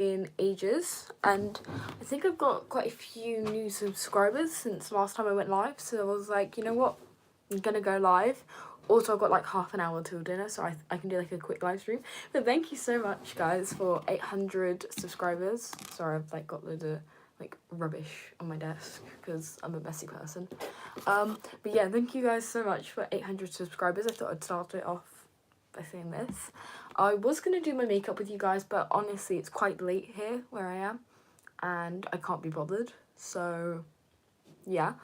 in ages, and I think I've got quite a few new subscribers since last time I went live, so I was like, you know what, I'm gonna go live. Also, I've got like half an hour till dinner, so I can do like a quick live stream. But thank you so much, guys, for 800 subscribers. Sorry, I've like got loads of like rubbish on my desk because I'm a messy person. But yeah, thank you guys so much for 800 subscribers. I thought I'd start it off by saying this. I was gonna do my makeup with you guys, but honestly, it's quite late here where I am, and I can't be bothered. So, yeah.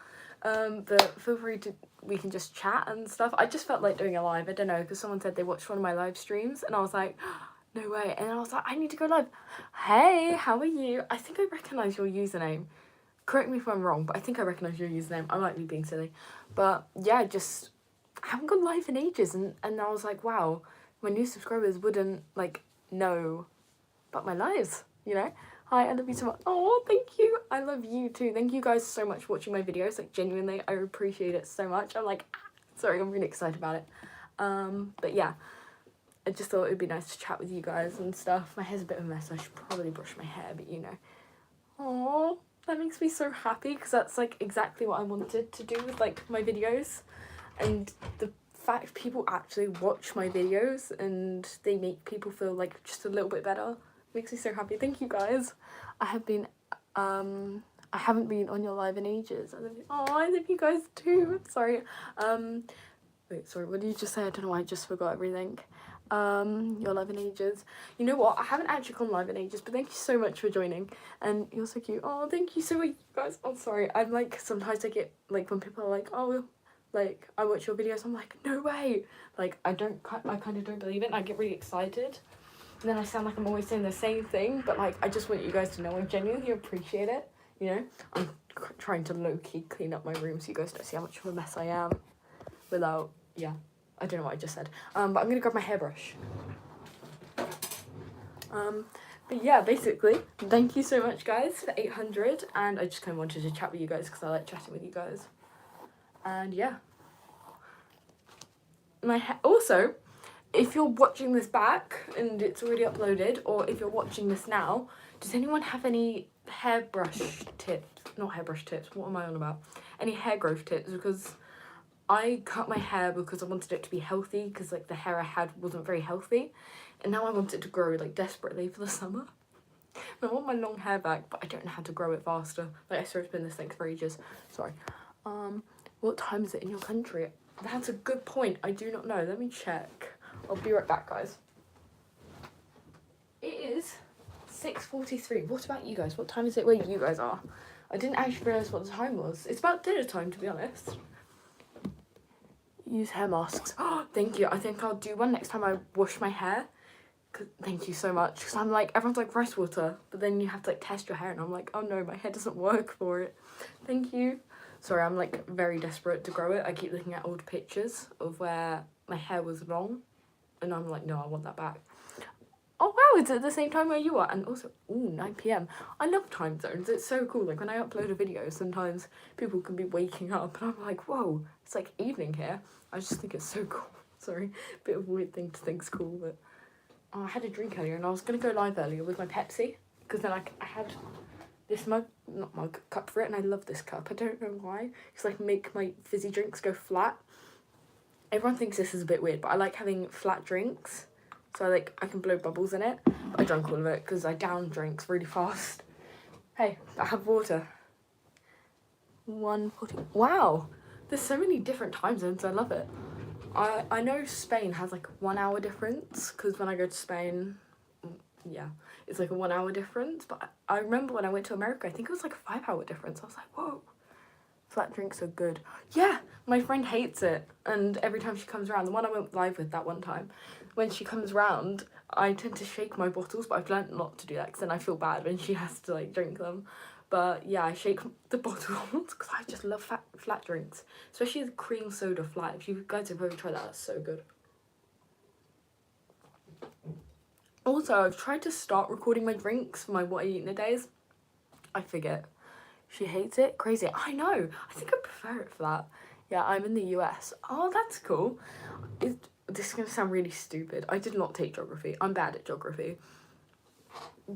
But feel free to, we can just chat and stuff. I just felt like doing a live, I don't know, because someone said they watched one of my live streams, and I was like, no way. And I was like, I need to go live. Hey, how are you? I think I recognise your username. Correct me if I'm wrong, but I think I recognise your username. I might be being silly. But yeah, just, I haven't gone live in ages, and I was like, wow, my new subscribers wouldn't, like, know about my lives, you know? Hi, I love you so much. Oh, thank you. I love you too. Thank you guys so much for watching my videos. Like, genuinely, I appreciate it so much. I'm like, sorry, I'm really excited about it. But yeah, I just thought it'd be nice to chat with you guys and stuff. My hair's a bit of a mess. I should probably brush my hair, but you know. Oh, that makes me so happy because that's like exactly what I wanted to do with like my videos. And the fact people actually watch my videos and they make people feel like just a little bit better makes me so happy. Thank you guys. I haven't been on your live in ages. I love you guys too. Sorry. Wait, sorry, what did you just say? I don't know why, I just forgot everything. Your live in ages. You know what? I haven't actually gone live in ages, but thank you so much for joining. And you're so cute. Oh, thank you so much, guys. I'm sorry. I'm like, sometimes I get like when people are like, oh, like I watch your videos, I'm like, no way. Like I kind of don't believe it, and I get really excited. And then I sound like I'm always saying the same thing, but like I just want you guys to know I genuinely appreciate it, you know? I'm trying to low-key clean up my room so you guys don't see how much of a mess I am without, yeah, I don't know what I just said. But I'm gonna grab my hairbrush. But yeah, basically, thank you so much guys for 800, and I just kind of wanted to chat with you guys because I like chatting with you guys. And yeah. Also, if you're watching this back and it's already uploaded, or if you're watching this now, does anyone have any hairbrush tips? Not hairbrush tips, what am I on about? Any hair growth tips? Because I cut my hair because I wanted it to be healthy, because like the hair I had wasn't very healthy, and now I want it to grow like desperately for the summer. I want my long hair back, but I don't know how to grow it faster. Like I swear it's been this thing for ages. Sorry. What time is it in your country? That's a good point. I do not know. Let me check. I'll be right back, guys. It is 6:43. What about you guys? What time is it where you guys are? I didn't actually realise what the time was. It's about dinner time, to be honest. Use hair masks. Oh, thank you. I think I'll do one next time I wash my hair. Thank you so much. Because I'm like, everyone's like rice water, but then you have to like test your hair, and I'm like, oh no, my hair doesn't work for it. Thank you. Sorry, I'm like very desperate to grow it. I keep looking at old pictures of where my hair was long, and I'm like, no, I want that back. Oh wow, it's at the same time where you are. And also, ooh, 9 p.m. I love time zones. It's so cool. Like when I upload a video, sometimes people can be waking up, and I'm like, whoa, it's like evening here. I just think it's so cool. Sorry, bit of a weird thing to think's cool, but oh, I had a drink earlier, and I was gonna go live earlier with my Pepsi, because then I had this cup for it, and I love this cup. I don't know why. It's like make my fizzy drinks go flat. Everyone thinks this is a bit weird, but I like having flat drinks, so I can blow bubbles in it. But I drank all of it because I down drinks really fast. Hey, I have water. 1:40. Wow, there's so many different time zones. I love it. I know Spain has like 1 hour difference, because when I go to Spain, yeah, it's like a 1 hour difference. But I remember when I went to America, I think it was like a 5 hour difference. I was like, whoa, flat drinks are good. Yeah, my friend hates it, and every time she comes around, the one I went live with that one time, when she comes round, I tend to shake my bottles, but I've learned not to do that because then I feel bad when she has to like drink them. But yeah, I shake the bottles because I just love flat drinks, especially the cream soda flat. If you guys have ever tried that, that's so good. Also, I've tried to start recording my drinks for my what I eat in a days. I forget. She hates it. Crazy. I know. I think I prefer it flat. Yeah, I'm in the US. Oh, that's cool. This is going to sound really stupid. I did not take geography. I'm bad at geography.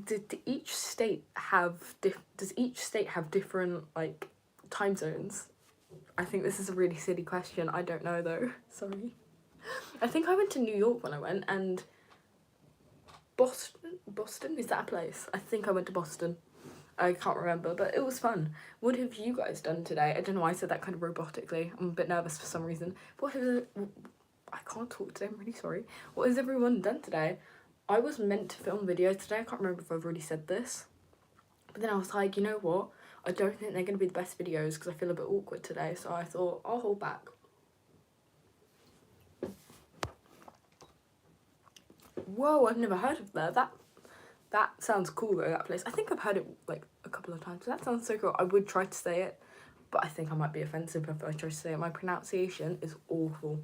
Does each state have different like time zones? I think this is a really silly question. I don't know though. Sorry. I think I went to New York when I went, and Boston, is that a place? I think I went to Boston. I can't remember, but it was fun. What have you guys done today? I don't know why I said that kind of robotically. I'm a bit nervous for some reason. I can't talk today, I'm really sorry. What has everyone done today? I was meant to film videos today. I can't remember if I've already said this. But then I was like, you know what? I don't think they're going to be the best videos because I feel a bit awkward today. So I thought, I'll hold back. Whoa, I've never heard of that. That sounds cool though, that place. I think I've heard it like a couple of times. That sounds so cool. I would try to say it, but I think I might be offensive if I try to say it. My pronunciation is awful.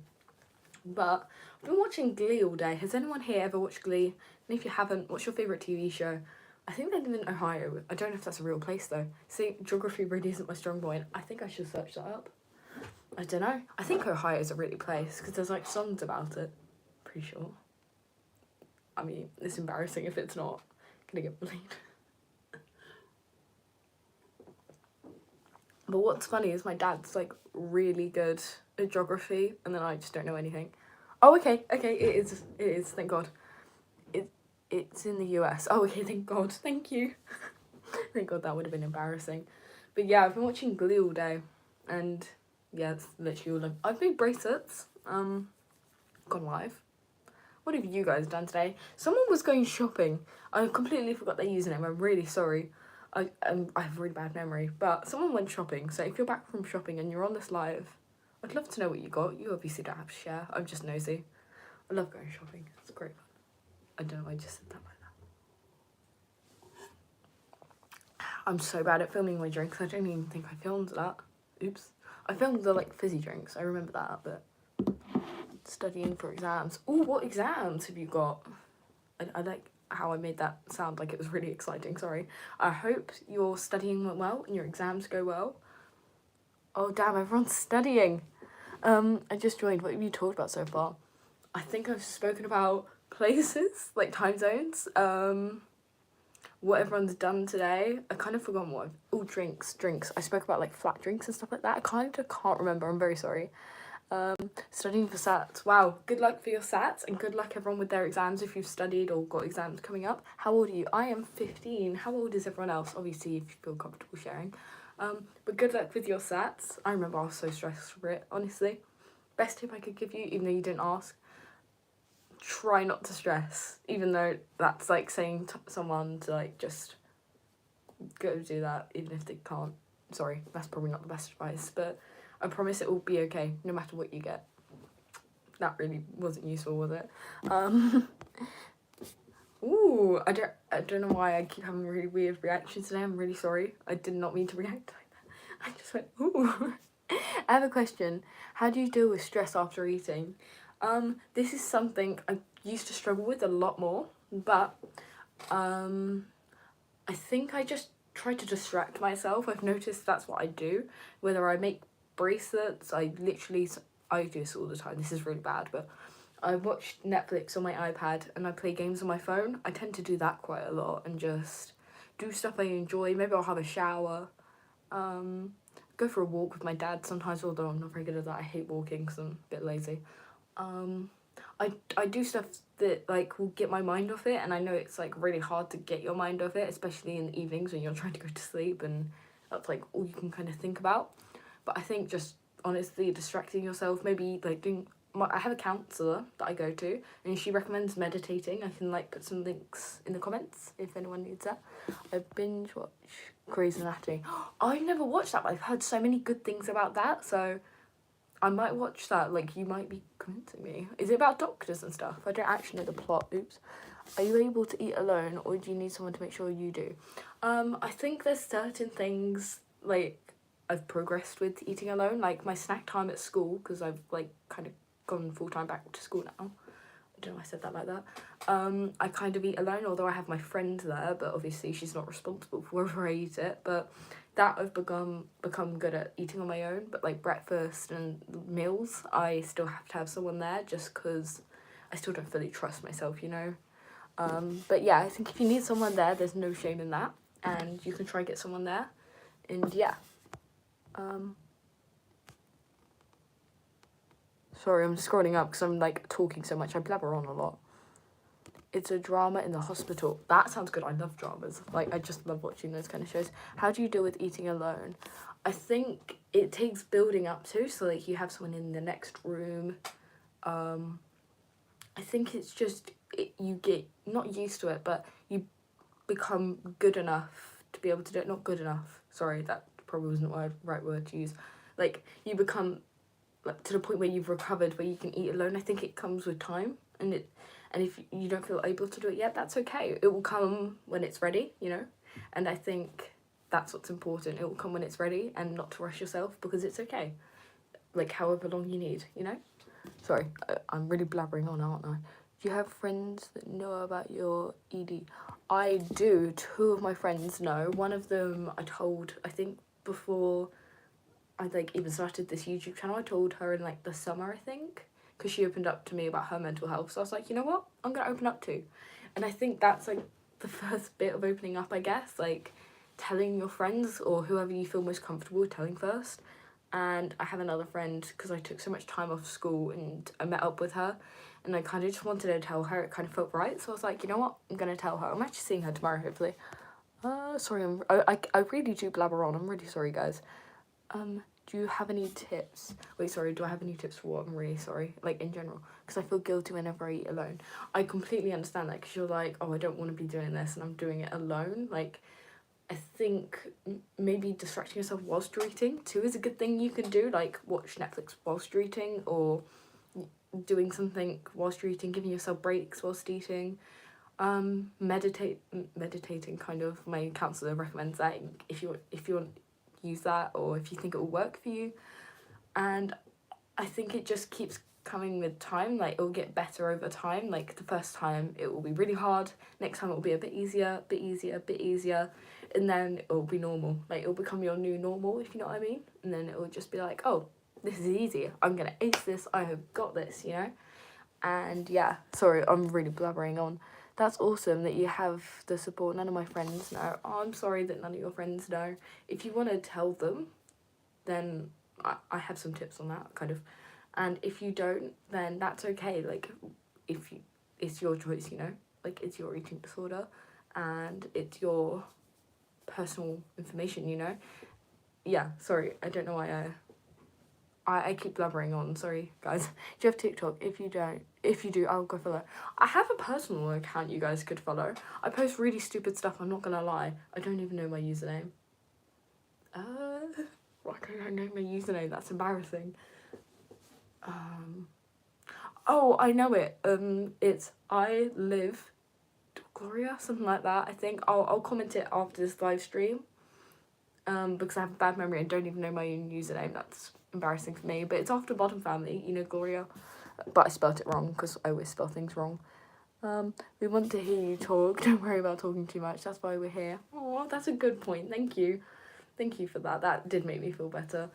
But I've been watching Glee all day. Has anyone here ever watched Glee? And if you haven't, what's your favourite TV show? I think they live in Ohio. I don't know if that's a real place though. See, geography really isn't my strong point. I think I should search that up. I don't know. I think Ohio is a really place because there's like songs about it. Pretty sure. I mean, it's embarrassing if it's not. Gonna get bullied. But what's funny is my dad's like really good at geography, and then I just don't know anything. Oh, okay, it is, thank God. It's in the US. Oh, okay, thank God, thank you. Thank God, that would have been embarrassing. But yeah, I've been watching Glee all day, and yeah, it's literally all I've made bracelets, gone live. What have you guys done today? Someone was going shopping. I completely forgot their username. I'm really sorry. I have a really bad memory. But someone went shopping. So if you're back from shopping and you're on this live, I'd love to know what you got. You obviously don't have to share. I'm just nosy. I love going shopping. It's great fun. I don't know why I just said that like that. I'm so bad at filming my drinks. I don't even think I filmed that. Oops. I filmed the like fizzy drinks. I remember that, but studying for exams. Oh, what exams have you got? I like how I made that sound like it was really exciting. Sorry. I hope your studying went well and your exams go well. Oh damn, everyone's studying. I just joined. What have you talked about so far? I think I've spoken about places, like time zones. What everyone's done today. I kind of forgot what. Oh, drinks. I spoke about like flat drinks and stuff like that. I kind of can't remember. I'm very sorry. Studying for SATs. Wow, good luck for your SATs and good luck everyone with their exams if you've studied or got exams coming up. How old are you? I am 15. How old is everyone else? Obviously, if you feel comfortable sharing. But good luck with your SATs. I remember I was so stressed for it, honestly. Best tip I could give you, even though you didn't ask, try not to stress, even though that's like saying to someone to like just go do that, even if they can't. Sorry, that's probably not the best advice, but I promise it will be okay, no matter what you get. That really wasn't useful, was it? Ooh, I don't know why I keep having really weird reactions today. I'm really sorry. I did not mean to react like that. I just went, ooh. I have a question. How do you deal with stress after eating? This is something I used to struggle with a lot more, but I think I just try to distract myself. I've noticed that's what I do. Whether I make bracelets, I do this all the time. This is really bad, but I watch Netflix on my iPad and I play games on my phone. I tend to do that quite a lot and just do stuff I enjoy. Maybe I'll have a shower. Go for a walk with my dad sometimes, although I'm not very good at that. I hate walking because I'm a bit lazy. I do stuff that like will get my mind off it, and I know it's like really hard to get your mind off it, especially in the evenings when you're trying to go to sleep and that's like all you can kind of think about. But I think just honestly distracting yourself, maybe like I have a counsellor that I go to and she recommends meditating. I can like put some links in the comments if anyone needs that. I binge watch Grey's Anatomy. I've never watched that, but I've heard so many good things about that, so I might watch that. Like, you might be convincing me. Is it about doctors and stuff? I don't actually know the plot. Oops. Are you able to eat alone, or do you need someone to make sure you do? I think there's certain things, like, I've progressed with eating alone. Like, my snack time at school, because I've, like, kind of gone full-time back to school now. I don't know why I said that like that. I kind of eat alone, although I have my friend there, but obviously she's not responsible for wherever I eat it. But that I've become good at eating on my own. But like breakfast and meals, I still have to have someone there just because I still don't fully trust myself, you know. But yeah, I think if you need someone there, there's no shame in that, and you can try and get someone there, and yeah. Sorry, I'm scrolling up because I'm like talking so much. I blabber on a lot. It's a drama in the hospital. That sounds good. I love dramas. Like, I just love watching those kind of shows. How do you deal with eating alone? I think it takes building up to. So, like, you have someone in the next room. I think it's just, you get not used to it, but you become good enough to be able to do it. Not good enough. Sorry, that probably wasn't the right word to use. Like, you become like to the point where you've recovered, where you can eat alone. I think it comes with time, and if you don't feel able to do it yet, that's okay. It will come when it's ready, you know. And I think that's what's important. It will come when it's ready, and not to rush yourself, because it's okay. Like, however long you need, you know. Sorry, I'm really blabbering on, aren't I? Do you have friends that know about your ED? I do. 2 of my friends know. One of them I told, I think, before I like even started this YouTube channel. I told her in like the summer, I think, because she opened up to me about her mental health. So I was like, you know what, I'm gonna open up too. And I think that's like the first bit of opening up, I guess, like telling your friends or whoever you feel most comfortable telling first. And I have another friend, because I took so much time off school and I met up with her, and I kind of just wanted to tell her. It kind of felt right, so I was like, you know what, I'm gonna tell her. I'm actually seeing her tomorrow, hopefully. Sorry, I really do blabber on. I'm really sorry, guys. Do you have any tips? Wait, sorry, do I have any tips for what? I'm really sorry, like in general, because I feel guilty whenever I eat alone. I completely understand that, because you're like, oh, I don't want to be doing this, and I'm doing it alone. Like, I think maybe distracting yourself whilst you're eating too is a good thing you can do, like watch Netflix whilst you're eating, or doing something whilst you're eating, giving yourself breaks whilst eating. Meditating, kind of, my counsellor recommends that if you want use that, or if you think it will work for you. And I think it just keeps coming with time. Like, it'll get better over time. Like, the first time it will be really hard, next time it will be a bit easier, and then it will be normal. Like, it will become your new normal, if you know what I mean. And then it will just be like, oh, this is easy, I'm gonna ace this, I have got this, you know. And yeah, sorry, I'm really blabbering on. That's awesome that you have the support. None of my friends know. Oh, I'm sorry that none of your friends know. If you want to tell them, then I have some tips on that, kind of. And if you don't, then that's okay. Like, it's your choice, you know? Like, it's your eating disorder, and it's your personal information, you know? Yeah, sorry, I don't know why I keep blabbering on, sorry, guys. Do you have TikTok? If you do, I'll go follow. I have a personal account you guys could follow. I post really stupid stuff, I'm not gonna lie. I don't even know my username. Why can't I know my username? That's embarrassing. Oh, I know it. It's I live Gloria, something like that, I think. I'll comment it after this live stream. Because I have a bad memory and don't even know my own username. That's embarrassing for me. But it's after Bottom Family, you know, Gloria. But I spelt it wrong, because I always spell things wrong. We want to hear you talk. Don't worry about talking too much. That's why we're here. Oh, that's a good point. Thank you. Thank you for that. That did make me feel better.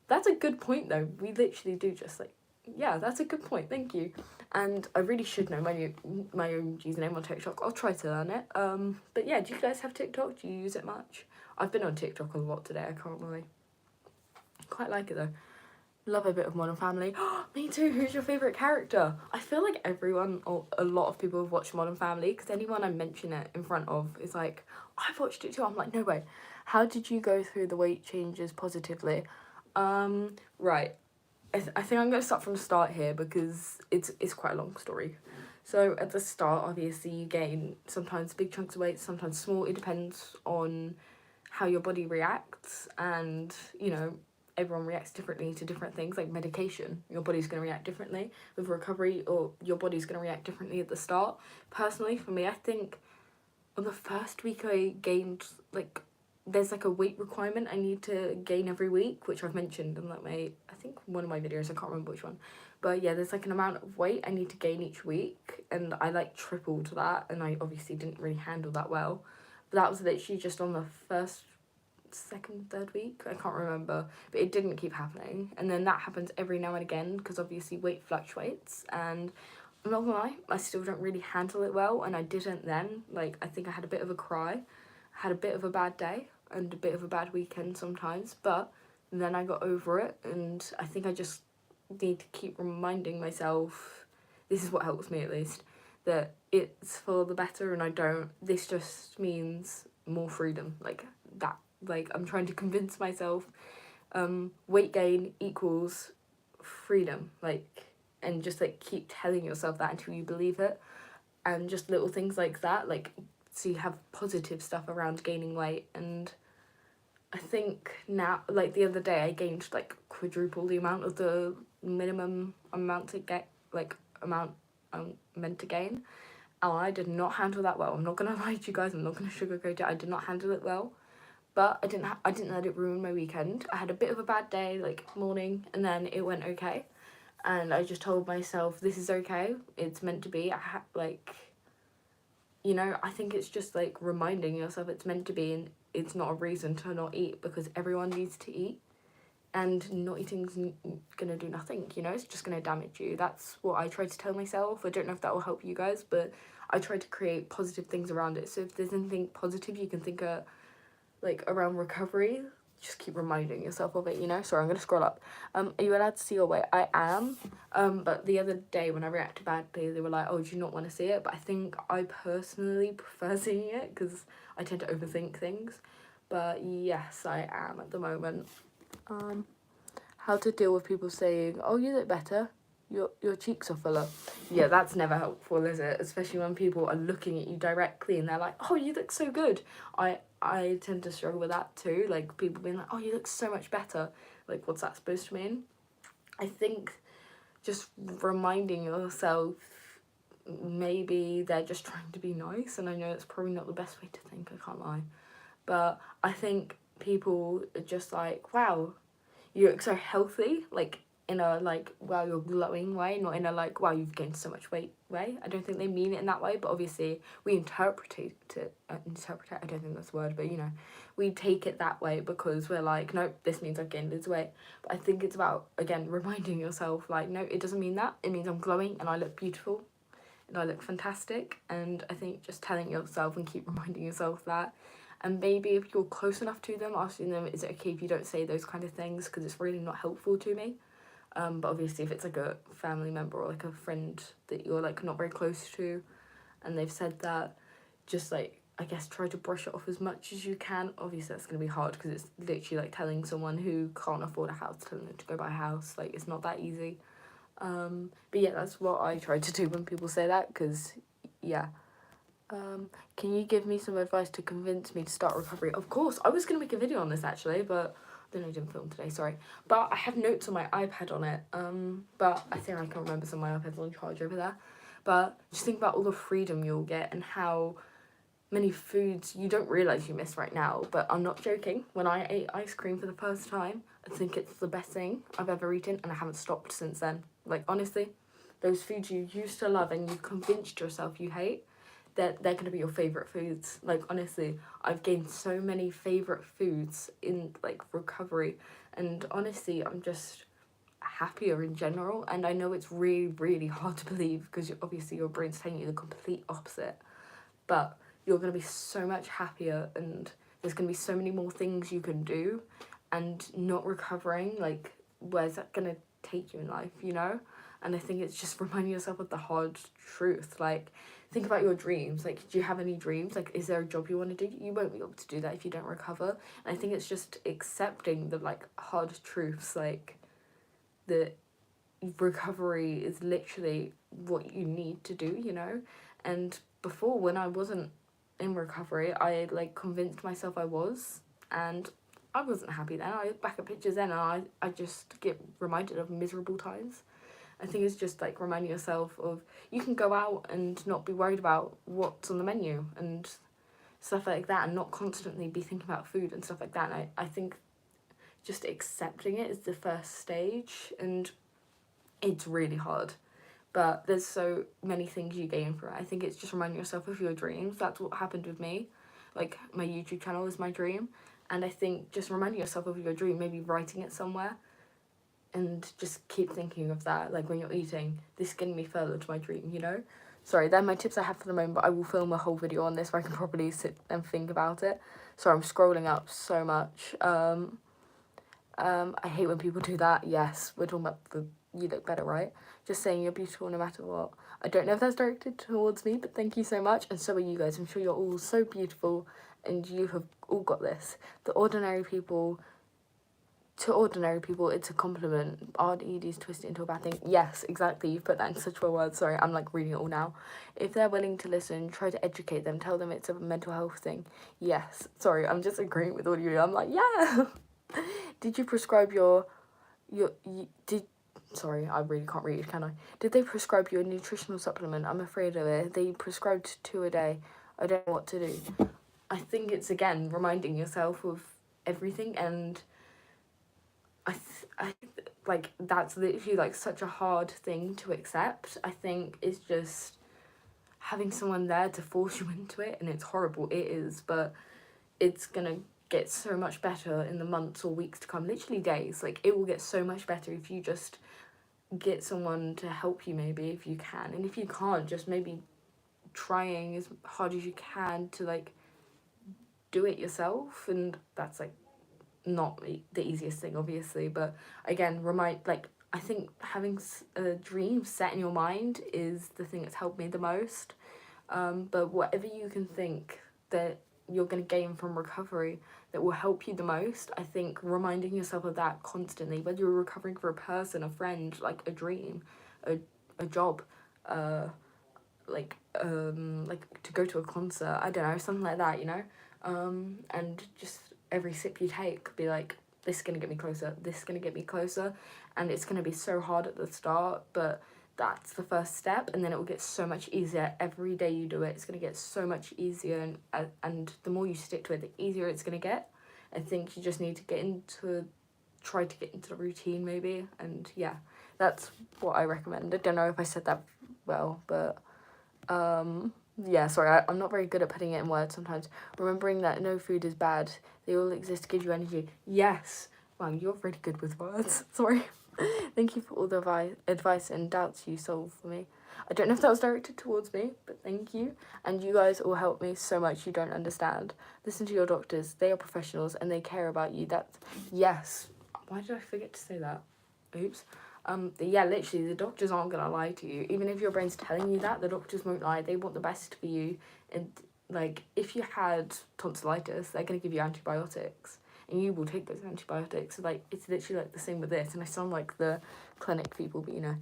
That's a good point, though. We literally do just, like, yeah, that's a good point. Thank you. And I really should know my own username on TikTok. I'll try to learn it. But yeah, do you guys have TikTok? Do you use it much? I've been on TikTok a lot today, I can't lie. Quite like it though. Love a bit of Modern Family. Me too, who's your favourite character? I feel like everyone, or a lot of people have watched Modern Family, because anyone I mention it in front of is like, I've watched it too. I'm like, no way. How did you go through the weight changes positively? Right. I think I'm going to start from the start here, because it's quite a long story. So at the start, obviously, you gain sometimes big chunks of weight, sometimes small. It depends on how your body reacts, and, you know, everyone reacts differently to different things, like medication. Your body's going to react differently with recovery, or your body's going to react differently at the start. Personally, for me, I think on the first week I gained, like, there's like a weight requirement I need to gain every week, which I've mentioned in like I think one of my videos, I can't remember which one. But yeah, there's like an amount of weight I need to gain each week, and I like tripled that, and I obviously didn't really handle that well. But that was literally just on the first, second, third week, I can't remember, but it didn't keep happening. And then that happens every now and again, because obviously weight fluctuates, and I'm not gonna lie, I still don't really handle it well, and I didn't then. Like, I think I had a bit of a cry, had a bit of a bad day, and a bit of a bad weekend sometimes, but then I got over it, and I think I just need to keep reminding myself, this is what helps me at least, that it's for the better, and this just means more freedom, like that. Like, I'm trying to convince myself weight gain equals freedom, like, and just like keep telling yourself that until you believe it, and just little things like that, like, so you have positive stuff around gaining weight. And I think now, like the other day, I gained like quadruple the amount of the minimum amount to get, like, amount I'm meant to gain, and I did not handle that well. I'm not gonna lie to you guys, I'm not gonna sugarcoat it, I did not handle it well. But I didn't let it ruin my weekend. I had a bit of a bad day, like morning, and then it went okay. And I just told myself, this is okay. It's meant to be. I think it's just like reminding yourself it's meant to be, and it's not a reason to not eat, because everyone needs to eat. And not eating's gonna do nothing, it's just gonna damage you. That's what I try to tell myself. I don't know if that will help you guys, but I try to create positive things around it. So if there's anything positive you can think of, like, around recovery, just keep reminding yourself of it, Sorry, I'm gonna scroll up. Are you allowed to see your weight? I am. But the other day when I reacted badly, they were like, oh, do you not want to see it? But I think I personally prefer seeing it, because I tend to overthink things. But yes, I am at the moment. How to deal with people saying, oh, you look better, your cheeks are fuller. Yeah, that's never helpful, is it? Especially when people are looking at you directly and they're like, oh, you look so good. I tend to struggle with that too, like people being like, oh, you look so much better. Like, what's that supposed to mean? I think just reminding yourself, maybe they're just trying to be nice, and I know it's probably not the best way to think, I can't lie. But I think people are just like, wow, you look so healthy, like, in a, like, wow, you're glowing way, not in a, like, wow, you've gained so much weight way. I don't think they mean it in that way, but obviously we interpret it, I don't think that's a word, but we take it that way because we're like, nope, this means I've gained this weight. But I think it's about, again, reminding yourself, like, no, it doesn't mean that. It means I'm glowing and I look beautiful and I look fantastic. And I think just telling yourself and keep reminding yourself that. And maybe if you're close enough to them, asking them, is it okay if you don't say those kind of things, because it's really not helpful to me. But obviously if it's like a family member or like a friend that you're like not very close to and they've said that, just like, I guess, try to brush it off as much as you can. Obviously that's going to be hard, because it's literally like telling someone who can't afford a house, telling them to go buy a house. Like, it's not that easy. But yeah, that's what I try to do when people say that, because yeah. Can you give me some advice to convince me to start recovery? Of course, I was going to make a video on this actually, but then I didn't film today, sorry. But I have notes on my iPad on it, but I think I can remember some of my iPad's on charge over there. But just think about all the freedom you'll get and how many foods you don't realise you miss right now. But I'm not joking, when I ate ice cream for the first time, I think it's the best thing I've ever eaten, and I haven't stopped since then. Like, honestly, those foods you used to love and you convinced yourself you hate, they're going to be your favourite foods. Like, honestly, I've gained so many favourite foods in, like, recovery. And honestly, I'm just happier in general. And I know it's really, really hard to believe, because obviously your brain's telling you the complete opposite. But you're going to be so much happier, and there's going to be so many more things you can do. And not recovering, like, where's that going to take you in life, And I think it's just reminding yourself of the hard truth. Like, think about your dreams. Like, do you have any dreams? Like, is there a job you want to do? You won't be able to do that if you don't recover. And I think it's just accepting the, like, hard truths, like, that recovery is literally what you need to do, And before, when I wasn't in recovery, I, like, convinced myself I was, and I wasn't happy then. I look back at pictures then and I just get reminded of miserable times. I think it's just like reminding yourself of, you can go out and not be worried about what's on the menu and stuff like that, and not constantly be thinking about food and stuff like that. And I think just accepting it is the first stage, and it's really hard. But there's so many things you gain from it. I think it's just reminding yourself of your dreams. That's what happened with me. Like, my YouTube channel is my dream. And I think just reminding yourself of your dream, maybe writing it somewhere, and just keep thinking of that, like when you're eating, this is getting me further to my dream, you know? Sorry, they're my tips I have for the moment, but I will film a whole video on this where I can properly sit and think about it. Sorry, I'm scrolling up so much. I hate when people do that. Yes, we're talking about the you look better, right? Just saying you're beautiful no matter what. I don't know if that's directed towards me, but thank you so much, and so are you guys. I'm sure you're all so beautiful, and you have all got this. To ordinary people, it's a compliment. Aren't EDs twisted into a bad thing? Yes, exactly. You've put that in such well words. Sorry, I'm like reading it all now. If they're willing to listen, try to educate them. Tell them it's a mental health thing. Yes. Sorry, I'm just agreeing with all you. I'm like, yeah. Did you prescribe sorry, I really can't read, can I? Did they prescribe you a nutritional supplement? I'm afraid of it. They prescribed 2 a day. I don't know what to do. I think it's, again, reminding yourself of everything, and like, that's literally, like, such a hard thing to accept. I think it's just having someone there to force you into it, and it's horrible. It is, but it's gonna get so much better in the months or weeks to come, literally days. Like, it will get so much better if you just get someone to help you, maybe, if you can. And if you can't, just maybe trying as hard as you can to, like, do it yourself. And that's, like, not the easiest thing, obviously, but again, I think having a dream set in your mind is the thing that's helped me the most. But whatever you can think that you're going to gain from recovery that will help you the most, I think reminding yourself of that constantly, whether you're recovering for a person, a friend, like a dream, a job, like to go to a concert, I don't know, something like that, you know, and just every sip you take, be like, this is going to get me closer, this is going to get me closer, and it's going to be so hard at the start, but that's the first step, and then it will get so much easier every day you do it. It's going to get so much easier, and the more you stick to it, the easier it's going to get. I think you just need to try to get into the routine, maybe, and yeah, that's what I recommend. I don't know if I said that well, but yeah, sorry, I'm not very good at putting it in words sometimes. Remembering that no food is bad, they all exist to give you energy. Yes. Wow, you're really good with words. Sorry. Thank you for all the advice and doubts you solved for me. I don't know if that was directed towards me, but thank you. And you guys all help me so much, you don't understand. Listen to your doctors. They are professionals and they care about you. Yes. Why did I forget to say that? Oops. Yeah, literally, the doctors aren't going to lie to you. Even if your brain's telling you that, the doctors won't lie. They want the best for you. And, like, if you had tonsillitis, they're going to give you antibiotics. And you will take those antibiotics. So, like, it's literally, like, the same with this. And I sound like the clinic people, but, you know.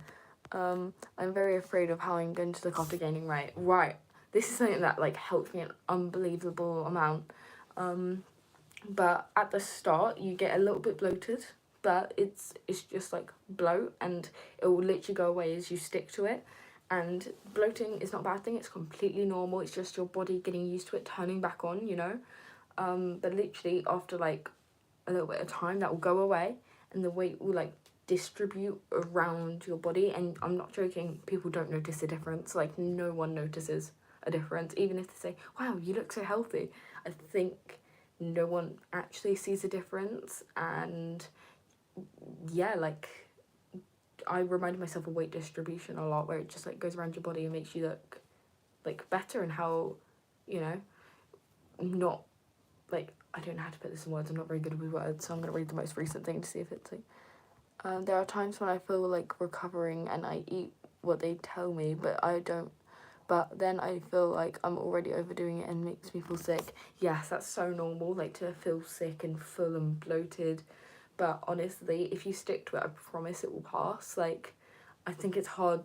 I'm very afraid of how I'm going to look after gaining weight. Right. This is something that, like, helped me an unbelievable amount. But at the start, you get a little bit bloated. But it's just like bloat, and it will literally go away as you stick to it. And bloating is not a bad thing, it's completely normal. It's just your body getting used to it, turning back on, you know. But literally after like a little bit of time, that will go away, and the weight will like distribute around your body. And I'm not joking, people don't notice a difference. Like, no one notices a difference, even if they say, wow, you look so healthy. I think no one actually sees a difference. And yeah, like, I reminded myself of weight distribution a lot, where it just like goes around your body and makes you look like better, and how, you know, not like, I don't know how to put this in words, I'm not very good with words, so I'm gonna read the most recent thing to see if it's like, there are times when I feel like recovering and I eat what they tell me, but then I feel like I'm already overdoing it and makes me feel sick. Yes, that's so normal, like, to feel sick and full and bloated. But honestly, if you stick to it, I promise it will pass. Like, I think it's hard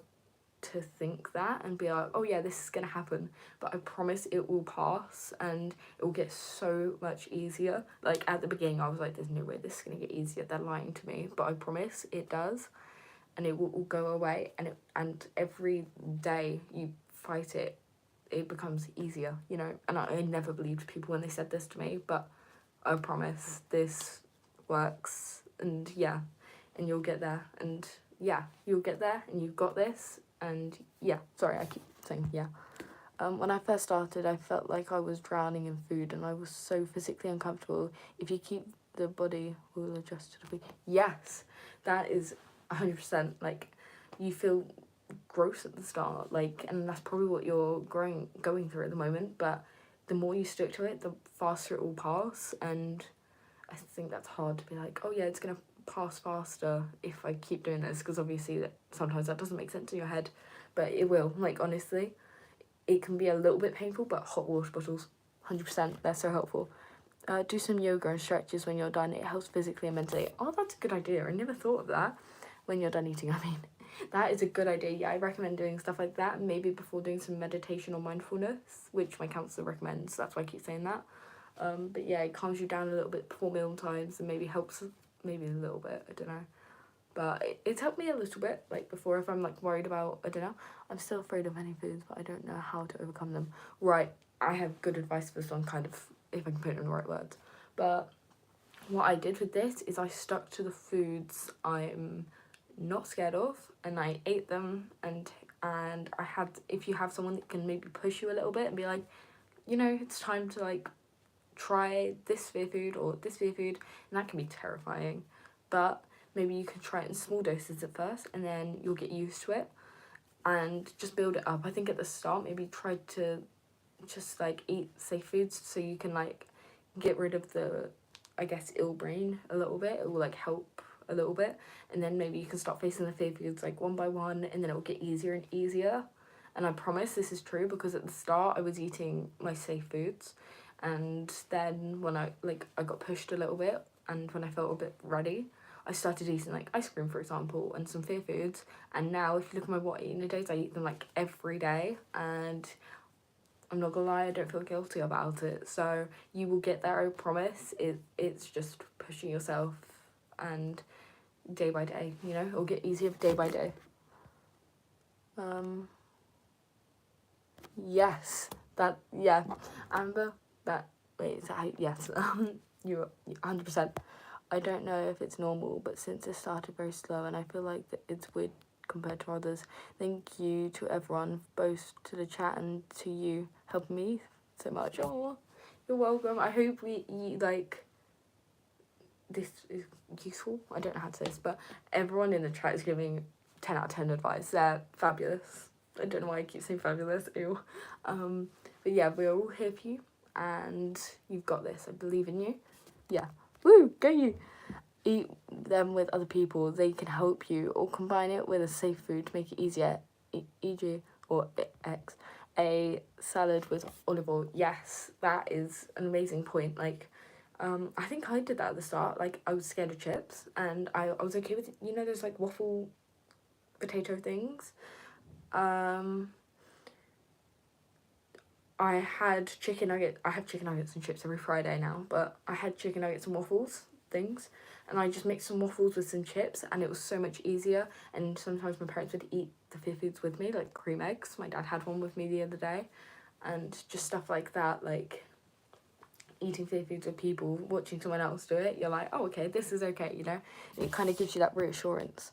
to think that and be like, oh yeah, this is gonna happen. But I promise it will pass, and it will get so much easier. Like, at the beginning, I was like, there's no way this is gonna get easier. They're lying to me. But I promise it does. And it will all go away. And every day you fight it, it becomes easier, you know. And I never believed people when they said this to me. But I promise this works, and yeah, and you'll get there, and yeah, you'll get there, and you've got this, and yeah, sorry, I keep saying yeah. When I first started, I felt like I was drowning in food and I was so physically uncomfortable. If you keep the body will adjust to the food. Yes, that is 100%. Like, you feel gross at the start, like, and that's probably what you're going through at the moment, but the more you stick to it, the faster it will pass. And I think that's hard to be like, oh yeah, it's gonna pass faster if I keep doing this, because obviously sometimes that doesn't make sense in your head, but it will. Like, honestly, it can be a little bit painful, but hot water bottles, 100%, they're so helpful. Do some yoga and stretches when you're done. It helps physically and mentally. Oh, that's a good idea. I never thought of that. When you're done eating, I mean. That is a good idea. Yeah, I recommend doing stuff like that, maybe before doing some meditation or mindfulness, which my counsellor recommends. That's why I keep saying that. But yeah, it calms you down a little bit before meal times and maybe helps, maybe a little bit, I don't know. But it's helped me a little bit, like, before, if I'm, like, worried about, I don't know. I'm still afraid of any foods, but I don't know how to overcome them. Right, I have good advice for this one, kind of, if I can put it in the right words. But what I did with this is I stuck to the foods I'm not scared of, and I ate them, and I had, if you have someone that can maybe push you a little bit and be like, you know, it's time to, like, try this fear food or this fear food, and that can be terrifying, but maybe you can try it in small doses at first and then you'll get used to it and just build it up. I think at the start maybe try to just, like, eat safe foods so you can, like, get rid of the, I guess, ill brain a little bit. It will, like, help a little bit, and then maybe you can start facing the fear foods, like, one by one, and then it will get easier and easier. And I promise this is true, because at the start I was eating my safe foods, and then when I got pushed a little bit, and when I felt a bit ready, I started eating, like, ice cream, for example, and some fear foods. And now, if you look at my what I eat in a day, I eat them, like, every day, and I'm not gonna lie, I don't feel guilty about it. So you will get there, I promise. It's just pushing yourself, and day by day, you know, it'll get easier day by day. Yes, that, yeah, Amber, that, wait, is that, yes, you're 100%. I don't know if it's normal, but since it started very slow, and I feel like that it's weird compared to others. Thank you to everyone, both to the chat and to you, helping me so much. Oh, you're welcome. I hope like, this is useful. I don't know how to say this, but everyone in the chat is giving 10 out of 10 advice. They're fabulous. I don't know why I keep saying fabulous. Ew. But yeah, we're all here for you, and you've got this. I believe in you. Yeah. Woo, go you. Eat them with other people. They can help you, or combine it with a safe food to make it easier. E.g. or X. A salad with olive oil. Yes, that is an amazing point. Like, I think I did that at the start. Like, I was scared of chips, and I was okay with, you know, those, like, waffle potato things. I had chicken nuggets. I have chicken nuggets and chips every Friday now, but I had chicken nuggets and waffles things, and I just mixed some waffles with some chips, and it was so much easier. And sometimes my parents would eat the fear foods with me, like cream eggs. My dad had one with me the other day, and just stuff like that, like eating fear foods with people, watching someone else do it. You're like, oh, okay, this is okay, you know. It kind of gives you that reassurance.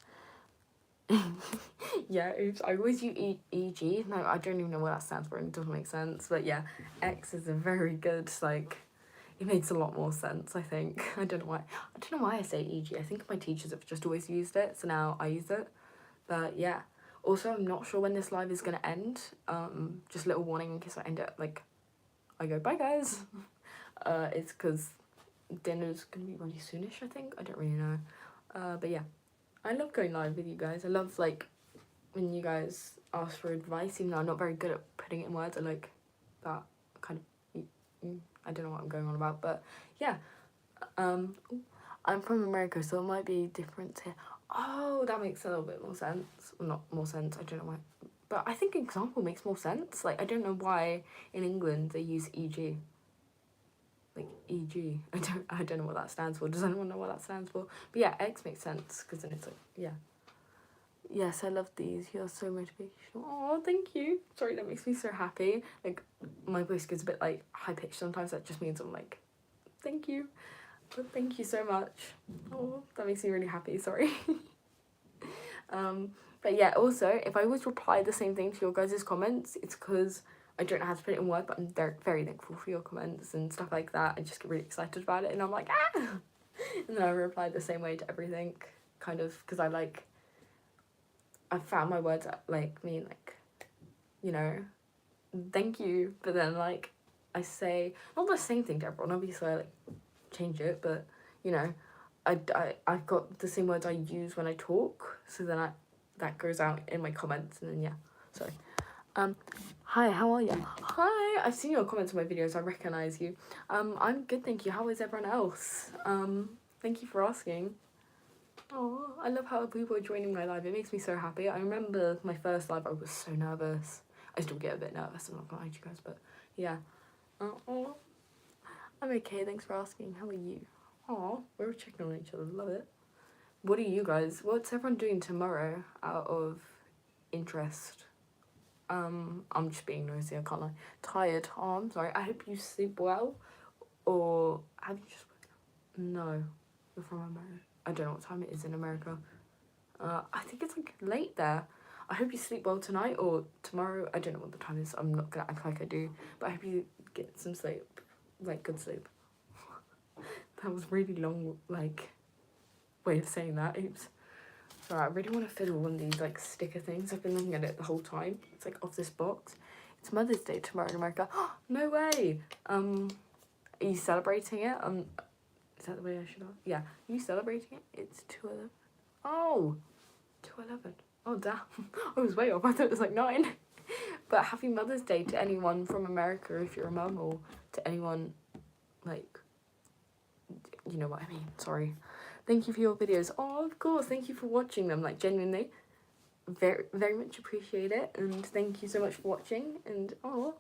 Yeah, oops, I always use EG. No, I don't even know what that stands for, and it doesn't make sense. But yeah, X is a very good, like, it makes a lot more sense, I think. I don't know why I say EG. I think my teachers have just always used it, so now I use it. But yeah. Also, I'm not sure when this live is gonna end. Just a little warning in case I end it, like, I go, bye guys. It's because dinner's gonna be really soonish, I think. I don't really know. But yeah. I love going live with you guys. I love, like, when you guys ask for advice, even though I'm not very good at putting it in words. I like that kind of, I don't know what I'm going on about, but yeah. I'm from America, so it might be different here. Oh, that makes a little bit more sense. Well, not more sense, I don't know why. But I think example makes more sense. Like, I don't know why in England they use EG. Like, EG. I don't know what that stands for. Does anyone know what that stands for? But yeah, X makes sense, because then it's like, yeah. Yes, I love these. You're so motivational. Oh, thank you. Sorry, that makes me so happy. Like, my voice gets a bit, like, high-pitched sometimes. That just means I'm like, thank you. But thank you so much. Oh, that makes me really happy. Sorry. But yeah, also, if I always reply the same thing to your guys' comments, it's because I don't know how to put it in words, but I'm very, very thankful for your comments and stuff like that. I just get really excited about it, and I'm like, ah! And then I reply the same way to everything, kind of, because I found my words that, like, mean, like, you know, thank you, but then, like, I say, not the same thing to everyone, obviously I, like, change it, but, you know, I've got the same words I use when I talk, so then that goes out in my comments, and then, yeah, so, hi, how are you? Hi, I've seen your comments on my videos, I recognise you. I'm good, thank you, how is everyone else? Thank you for asking. Oh, I love how people are joining my live, it makes me so happy. I remember my first live, I was so nervous. I still get a bit nervous, I'm not gonna lie to you guys, but, yeah. Oh, I'm okay, thanks for asking, how are you? Oh, we're checking on each other, love it. What are you guys, what's everyone doing tomorrow out of interest? I'm just being nosy, I can't lie. Tired, oh, I'm sorry, I hope you sleep well, or have you just, no, you're from America. I don't know what time it is in America. I think it's like late there. I hope you sleep well tonight or tomorrow, I don't know what the time is, I'm not gonna act like I do, but I hope you get some sleep, like good sleep. That was really long, like, way of saying that, oops. Sorry, I really want to fiddle one of these, like, sticker things. I've been looking at it the whole time. It's, like, off this box. It's Mother's Day tomorrow in America. No way! Are you celebrating it? Is that the way I should ask? Yeah. Are you celebrating it? It's 2:11. Oh! 2:11. Oh, damn. I was way off. I thought it was, like, 9. But happy Mother's Day to anyone from America if you're a mum, or to anyone, like, you know what I mean. Sorry. Thank you for your videos. Oh, of course. Thank you for watching them. Like, genuinely, very, very much appreciate it. And thank you so much for watching. And, oh,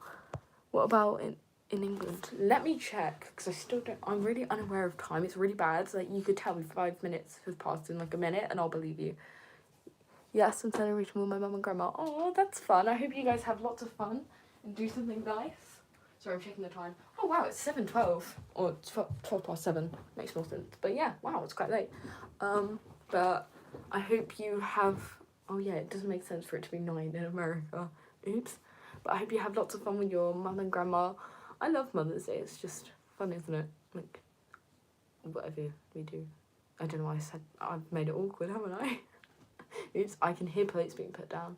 what about in England? Let me check, because I still don't, I'm really unaware of time. It's really bad. Like, you could tell me 5 minutes has passed in, like, a minute, and I'll believe you. Yes, I'm celebrating with my mum and grandma. Oh, that's fun. I hope you guys have lots of fun and do something nice. Sorry, I'm checking the time. Oh, wow, it's 7:12. Or 12 past 7. Makes more sense. But yeah, wow, it's quite late. But I hope you have... Oh, yeah, it doesn't make sense for it to be 9 in America. Oops. But I hope you have lots of fun with your mum and grandma. I love Mother's Day. It's just fun, isn't it? Like, whatever we do. I don't know why I said... I've made it awkward, haven't I? Oops, I can hear plates being put down.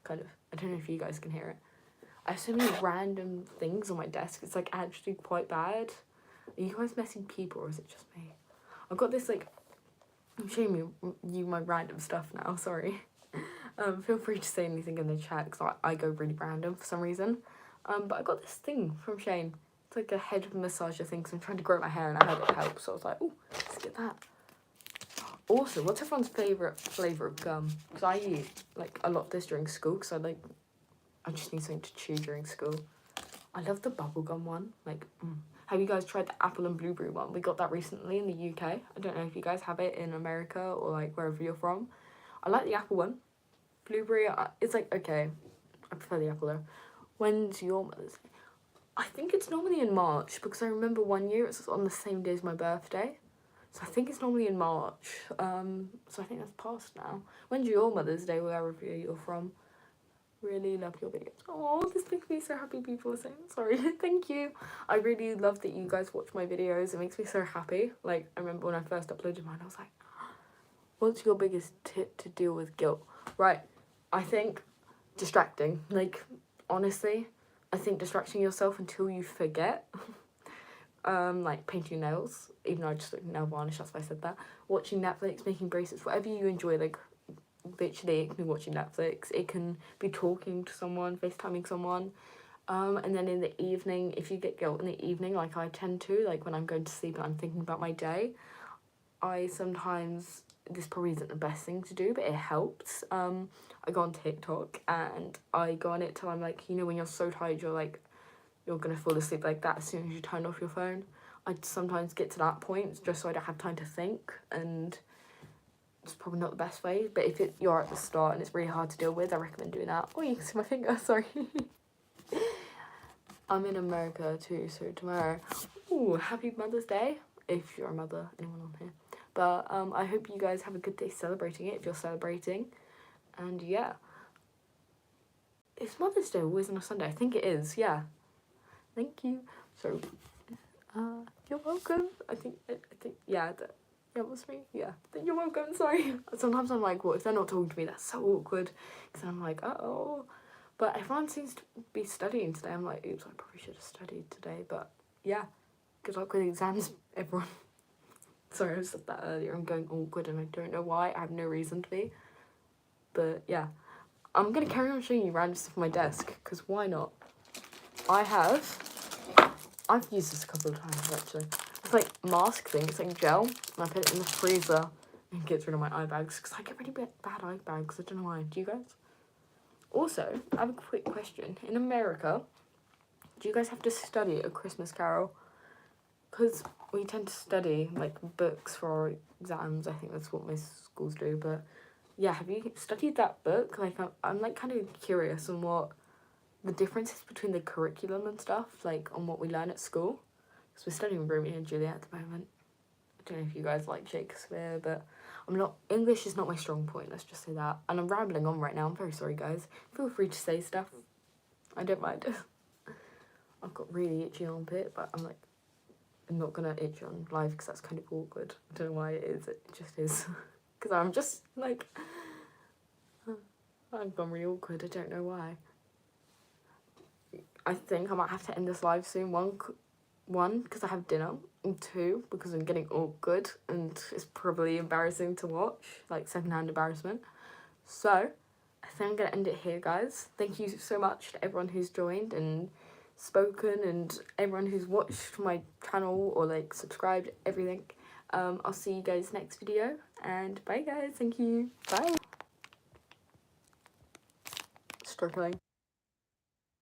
Kind of. I don't know if you guys can hear it. I have so many random things on my desk. It's, like, actually quite bad. Are you guys messing people, or is it just me? I've got this, like... I'm showing you my random stuff now, sorry. Feel free to say anything in the chat, because I go really random for some reason. But I got this thing from Shane. It's like a head massager thing, because I'm trying to grow my hair, and I heard it helps, so I was like, oh, let's get that. Also, what's everyone's favourite flavour of gum? Because I eat, like, a lot of this during school, because I just need something to chew during school. I love the bubblegum one. Like, Have you guys tried the apple and blueberry one? We got that recently in the UK. I don't know if you guys have it in America or, like, wherever you're from. I like the apple one. Blueberry, it's like, okay. I prefer the apple though. When's your Mother's Day? I think it's normally in March, because I remember one year it was on the same day as my birthday. So I think it's normally in March. So I think that's past now. When's your Mother's Day, wherever you're from? Really love your videos. Oh, this makes me so happy people are saying sorry. Thank you. I really love that you guys watch my videos. It makes me so happy. Like, I remember when I first uploaded mine, I was like, what's your biggest tip to deal with guilt? Right, I think distracting. Like, honestly, I think distracting yourself until you forget. Like painting nails, even though I just like nail varnish, that's why I said that. Watching Netflix, making bracelets, whatever you enjoy, like, literally, it can be watching Netflix, it can be talking to someone, FaceTiming someone, and then in the evening, if you get guilt in the evening, like I tend to, like when I'm going to sleep and I'm thinking about my day, I sometimes, this probably isn't the best thing to do, but it helps. I go on TikTok and I go on it till I'm like, you know, when you're so tired, you're like, you're gonna fall asleep like that as soon as you turn off your phone. I sometimes get to that point just so I don't have time to think, and it's probably not the best way, but if you're at the start and it's really hard to deal with, I recommend doing that. Oh, you can see my finger, sorry. I'm in America too, so tomorrow. Ooh, happy Mother's Day, if you're a mother, anyone on here. But I hope you guys have a good day celebrating it, if you're celebrating. And yeah. Is Mother's Day always on a Sunday? I think it is, yeah. Thank you. So, you're welcome. I think, yeah, yeah, what's me? Yeah, you're welcome, sorry. Sometimes I'm like, what, if they're not talking to me, that's so awkward. Because I'm like, uh-oh. But everyone seems to be studying today. I'm like, oops, I probably should have studied today. But, yeah, good luck with the exams, everyone. Sorry, I said that earlier. I'm going awkward and I don't know why. I have no reason to be. But, yeah. I'm going to carry on showing you random stuff on my desk. Because why not? I've used this a couple of times, actually. It's like mask thing. It's like gel. And I put it in the freezer and gets rid of my eye bags. Because I get really bad eye bags. I don't know why. Do you guys? Also, I have a quick question. In America, do you guys have to study A Christmas Carol? Because we tend to study, like, books for our exams. I think that's what most schools do. But, yeah, have you studied that book? Like, I'm like, kind of curious on what the differences between the curriculum and stuff, like, on what we learn at school. Because we're studying Romeo and Juliet at the moment. I don't know if you guys like Shakespeare, but English is not my strong point, let's just say that. And I'm rambling on right now, I'm very sorry, guys. Feel free to say stuff. I don't mind. I've got really itchy armpit, but I'm like, I'm not gonna itch on live because that's kind of awkward. I don't know why it is, it just is. Because I'm just, like, I've gone really awkward, I don't know why. I think I might have to end this live soon. One, because I have dinner, and two, because I'm getting awkward, and it's probably embarrassing to watch, like secondhand embarrassment. So, I think I'm going to end it here, guys. Thank you so much to everyone who's joined and spoken, and everyone who's watched my channel, or like subscribed, everything. I'll see you guys next video, and bye guys, thank you, bye. Struggling.